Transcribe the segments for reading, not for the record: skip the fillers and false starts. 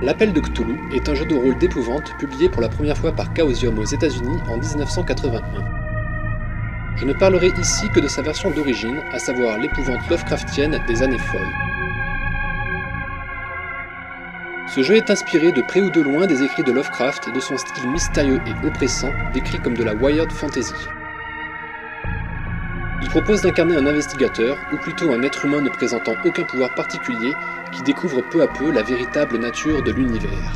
L'Appel de Cthulhu est un jeu de rôle d'épouvante publié pour la première fois par Chaosium aux États-Unis en 1981. Je ne parlerai ici que de sa version d'origine, à savoir l'épouvante Lovecraftienne des années folles. Ce jeu est inspiré de près ou de loin des écrits de Lovecraft et de son style mystérieux et oppressant, décrit comme de la wired fantasy. Il propose d'incarner un investigateur, ou plutôt un être humain ne présentant aucun pouvoir particulier, qui découvre peu à peu la véritable nature de l'univers.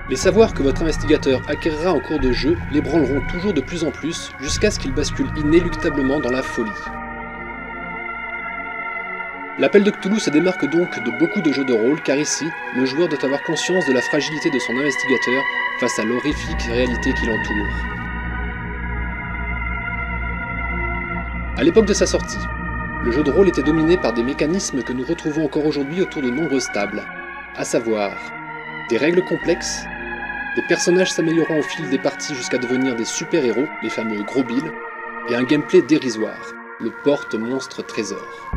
Les savoirs que votre investigateur acquérera en cours de jeu l'ébranleront toujours de plus en plus, jusqu'à ce qu'il bascule inéluctablement dans la folie. L'Appel de Cthulhu se démarque donc de beaucoup de jeux de rôle, car ici, le joueur doit avoir conscience de la fragilité de son investigateur face à l'horrifique réalité qui l'entoure. À l'époque de sa sortie, le jeu de rôle était dominé par des mécanismes que nous retrouvons encore aujourd'hui autour de nombreuses tables, à savoir des règles complexes, des personnages s'améliorant au fil des parties jusqu'à devenir des super-héros, les fameux gros billes, et un gameplay dérisoire, le porte-monstre-trésor.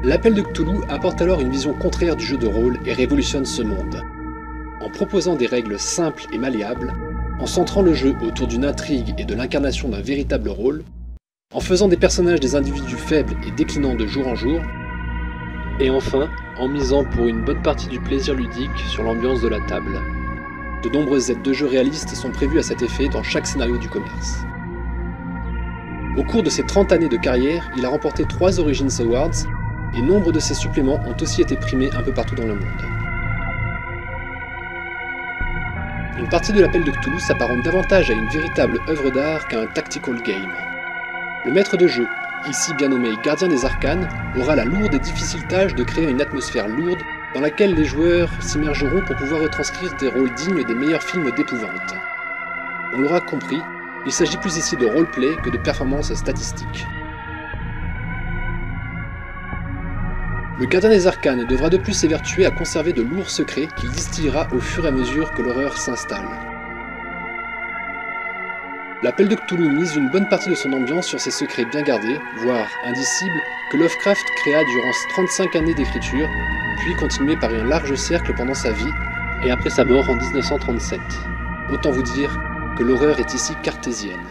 L'Appel de Cthulhu apporte alors une vision contraire du jeu de rôle et révolutionne ce monde. En proposant des règles simples et malléables, en centrant le jeu autour d'une intrigue et de l'incarnation d'un véritable rôle, en faisant des personnages des individus faibles et déclinant de jour en jour, et enfin en misant pour une bonne partie du plaisir ludique sur l'ambiance de la table. De nombreuses aides de jeu réalistes sont prévues à cet effet dans chaque scénario du commerce. Au cours de ses 30 années de carrière, il a remporté 3 Origins Awards, et nombre de ses suppléments ont aussi été primés un peu partout dans le monde. Une partie de l'Appel de Cthulhu s'apparente davantage à une véritable œuvre d'art qu'à un tactical game. Le maître de jeu, ici bien nommé Gardien des Arcanes, aura la lourde et difficile tâche de créer une atmosphère lourde dans laquelle les joueurs s'immergeront pour pouvoir retranscrire des rôles dignes des meilleurs films d'épouvante. On l'aura compris, il s'agit plus ici de roleplay que de performance statistique. Le Gardien des Arcanes devra de plus s'évertuer à conserver de lourds secrets qu'il distillera au fur et à mesure que l'horreur s'installe. L'Appel de Cthulhu mise une bonne partie de son ambiance sur ces secrets bien gardés, voire indicibles, que Lovecraft créa durant 35 années d'écriture, puis continué par un large cercle pendant sa vie, et après sa mort en 1937. Autant vous dire que l'horreur est ici cartésienne.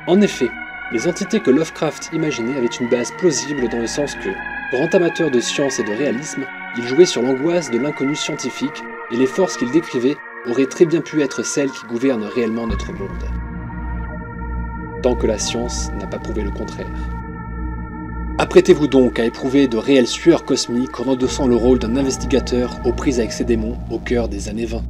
En effet, les entités que Lovecraft imaginait avaient une base plausible dans le sens que, grand amateur de science et de réalisme, il jouait sur l'angoisse de l'inconnu scientifique, et les forces qu'il décrivait auraient très bien pu être celles qui gouvernent réellement notre monde. Tant que la science n'a pas prouvé le contraire. Apprêtez-vous donc à éprouver de réelles sueurs cosmiques en endossant le rôle d'un investigateur aux prises avec ses démons au cœur des années 20.